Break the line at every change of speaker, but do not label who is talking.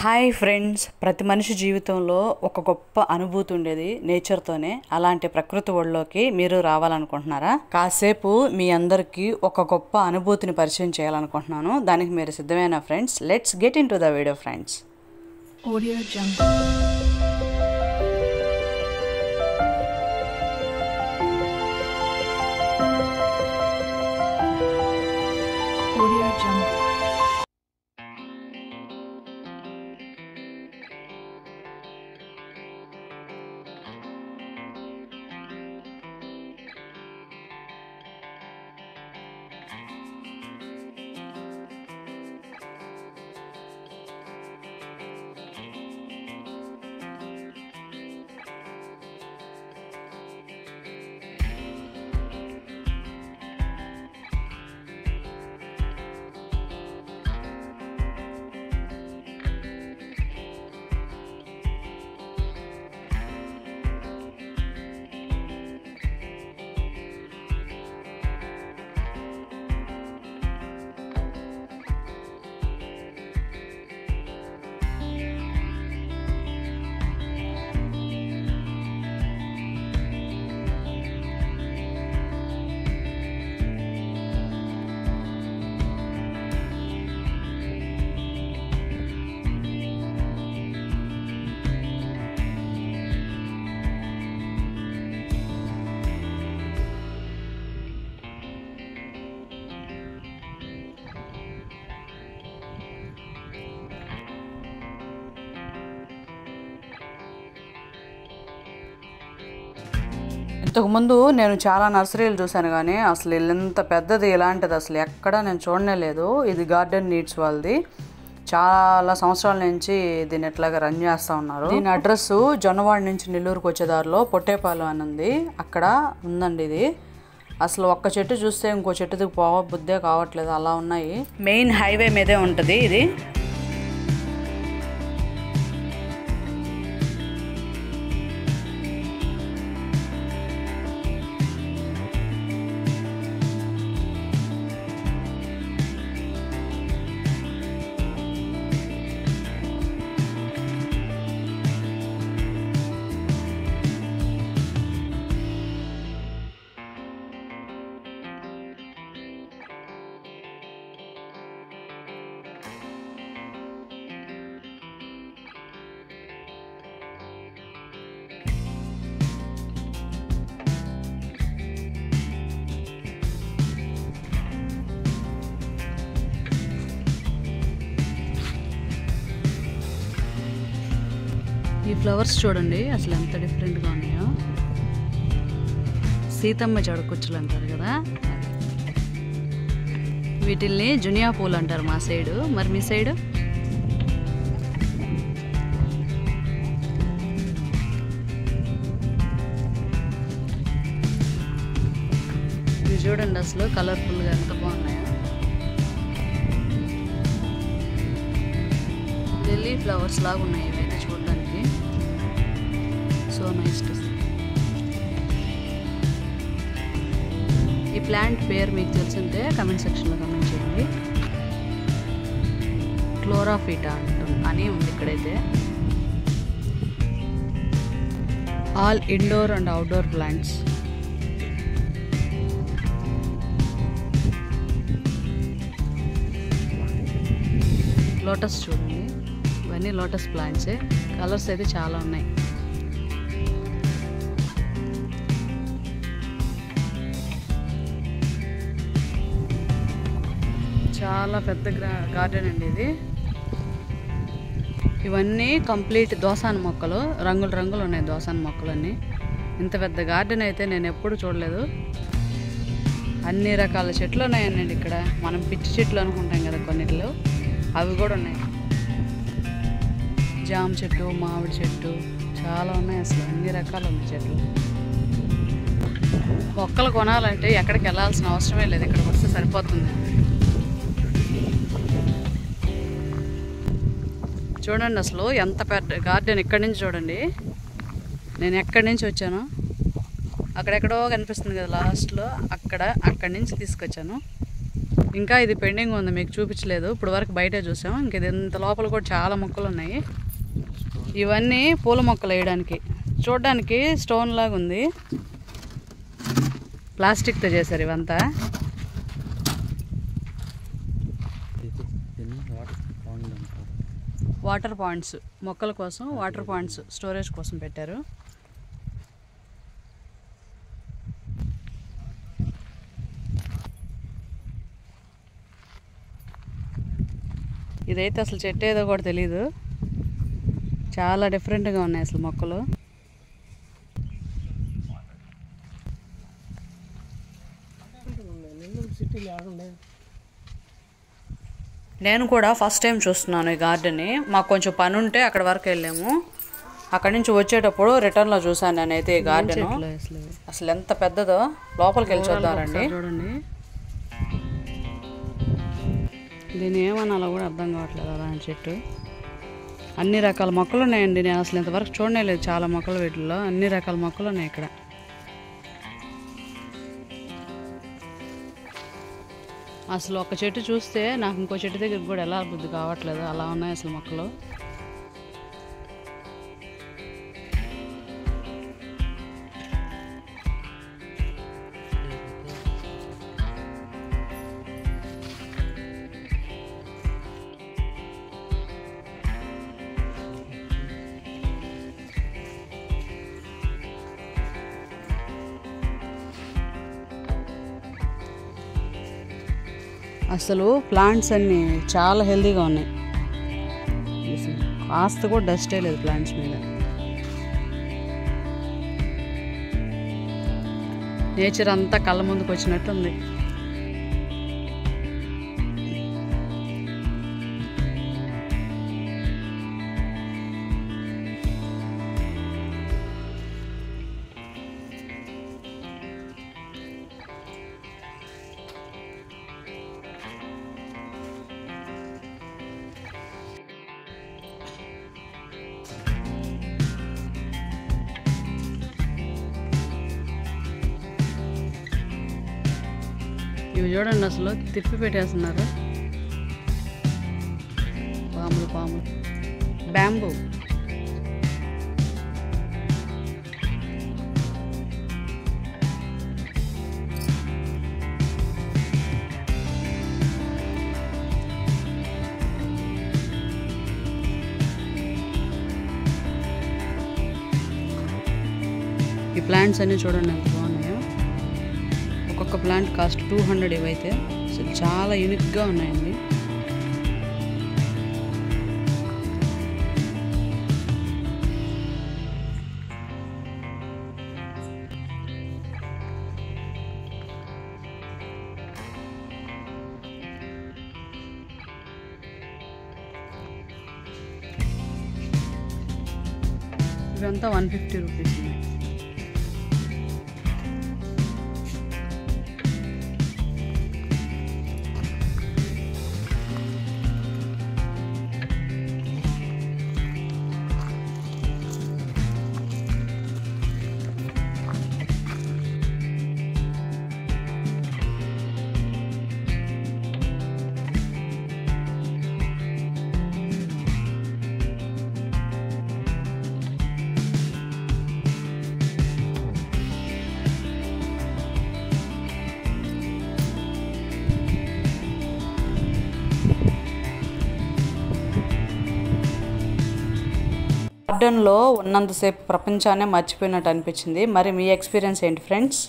Hi friends, ప్రతి మనిషి జీవితంలో ఒక గొప్ప అనుభూతి ఉండేది నేచర్తోనే. అలాంటి ప్రకృతి ఒళ్ళోకి మీరు రావాలనుకుంటున్నారా? కాసేపు మీ అందరికీ ఒక గొప్ప అనుభూతిని పరిచయం చేయాలనుకుంటున్నాను. దానికి మీరు సిద్ధమేనా friends? Let's get into the video friends.
Audio Jungle. Audio Jungle.
ఇంతకుముందు నేను చాలా నర్సరీలు చూశాను, కానీ అసలు ఇంత పెద్దది ఇలాంటిది అసలు ఎక్కడ నేను చూడనే లేదు. ఇది గార్డెన్ నీడ్స్ వాళ్ళది. చాలా సంవత్సరాల నుంచి దీన్ని ఎట్లాగా రన్ చేస్తూ ఉన్నారు. దీని అడ్రస్ జొన్నవాడ నుంచి నెల్లూరుకు వచ్చే దారిలో పొట్టేపాలెం అని ఉంది, అక్కడ ఉందండి ఇది. అసలు ఒక్క చెట్టు చూస్తే ఇంకో చెట్టుకి బుద్ధే కావట్లేదు, అలా ఉన్నాయి. మెయిన్ హైవే మీదే ఉంటుంది ఇది. ఈ ఫ్లవర్స్ చూడండి అసలు ఎంత డిఫరెంట్గా ఉన్నాయో. సీతమ్మ జడకుచ్చులు అంటారు కదా, వీటిల్ని జునియా పూలు అంటారు మా సైడు. మరి మీ సైడు? ఇవి చూడండి అసలు కలర్ఫుల్గా ఎంత బాగున్నాయో. లిల్లీ ఫ్లవర్స్ లాగా ఉన్నాయి ఇవైతే చూడడానికి. So nice to see. ఈ ప్లాంట్ పేరు మీకు తెలుసుంటే కమెంట్ సెక్షన్లో కమెంట్ చేయండి. క్లోరాఫిటా అని ఉంది ఇక్కడైతే. All indoor and outdoor plants. Lotus చూడండి, ఇవన్నీ లోటస్ ప్లాంట్సే. కలర్స్ అయితే చాలా ఉన్నాయి. చాలా పెద్ద గార్డెన్ అండి ఇది. ఇవన్నీ కంప్లీట్ దోసాన మొక్కలు, రంగులు రంగులు ఉన్నాయి దోసాన మొక్కలు అన్నీ. ఇంత పెద్ద గార్డెన్ అయితే నేను ఎప్పుడు చూడలేదు. అన్ని రకాల చెట్లు ఉన్నాయండి ఇక్కడ. మనం పిచ్చి చెట్లు అనుకుంటాం కదా కొన్నిట్లో, అవి కూడా ఉన్నాయి. జామ చెట్టు, మామిడి చెట్టు చాలా ఉన్నాయి. అసలు అన్ని రకాలు ఉన్నాయి చెట్లు. మొక్కలు కొనాలంటే ఎక్కడికి వెళ్ళాల్సిన అవసరమే లేదు, ఇక్కడికి వస్తే సరిపోతుంది. చూడండి అసలు ఎంత పెద్ద గార్డెన్. ఇక్కడి నుంచి చూడండి, నేను ఎక్కడి నుంచి వచ్చాను అక్కడెక్కడో కనిపిస్తుంది కదా లాస్ట్లో, అక్కడి నుంచి తీసుకొచ్చాను. ఇంకా ఇది పెండింగ్ ఉంది, మీకు చూపించలేదు. ఇప్పుడు వరకు బయటే చూసాం. ఇంక ఇది ఇంత లోపల కూడా చాలా మొక్కలు ఉన్నాయి. ఇవన్నీ పూల మొక్కలు వేయడానికి. చూడడానికి స్టోన్ లాగా ఉంది, ప్లాస్టిక్తో చేశారు ఇవంతా. వాటర్ పాయింట్స్, మొక్కల కోసం వాటర్ పాయింట్స్ స్టోరేజ్ కోసం పెట్టారు. ఇదైతే అసలు చెట్టు ఏదో కూడా తెలీదు, చాలా డిఫరెంట్గా ఉన్నాయి అసలు మొక్కలు. నేను కూడా ఫస్ట్ టైం చూస్తున్నాను ఈ గార్డెన్ని. మాకు కొంచెం పని ఉంటే అక్కడ వరకు వెళ్ళాము. అక్కడి నుంచి వచ్చేటప్పుడు రిటర్న్లో చూసాను నేనైతే ఈ గార్డెన్. అసలు ఎంత పెద్దదో, లోపలికి వెళ్ళి చూద్దామండి. చూడండి, దీన్ని ఏమన్నా కూడా అర్థం కావట్లేదు. అలాంటి చెట్టు, అన్ని రకాల మొక్కలు ఉన్నాయండి. నేను అసలు ఇంతవరకు చూడనే లేదు చాలా మొక్కలు. వీటిల్లో అన్ని రకాల మొక్కలు ఉన్నాయి ఇక్కడ. అసలు ఒక చెట్టు చూస్తే నాకు ఇంకో చెట్టు దగ్గర కూడా ఎలా బుద్ధి కావట్లేదు, అలా ఉన్నాయి అసలు మొక్కలు. అసలు ప్లాంట్స్ అన్నీ చాలా హెల్తీగా ఉన్నాయి. కాస్త కూడా డస్టే లేదు ప్లాంట్స్ మీద. నేచర్ అంతా కళ్ళ ముందుకు వచ్చినట్టుంది. ఇవి చూడండి, అసలు తిప్పి పెట్టేస్తున్నారు. పాములు, బ్యాంబూ. ఈ ప్లాంట్స్ అన్నీ చూడండి ఎంత బాగున్నాయో. ఒక్కొక్క ప్లాంట్ కాస్ట్ 200 ఇవైతే. అసలు చాలా యూనిక్గా ఉన్నాయండి. ఇవంతా 150 రూపీస్. గార్డెన్లో ఉన్నంతసేపు ప్రపంచాన్ని మర్చిపోయినట్టు అనిపించింది. మరి మీ ఎక్స్పీరియన్స్ ఏంటి ఫ్రెండ్స్?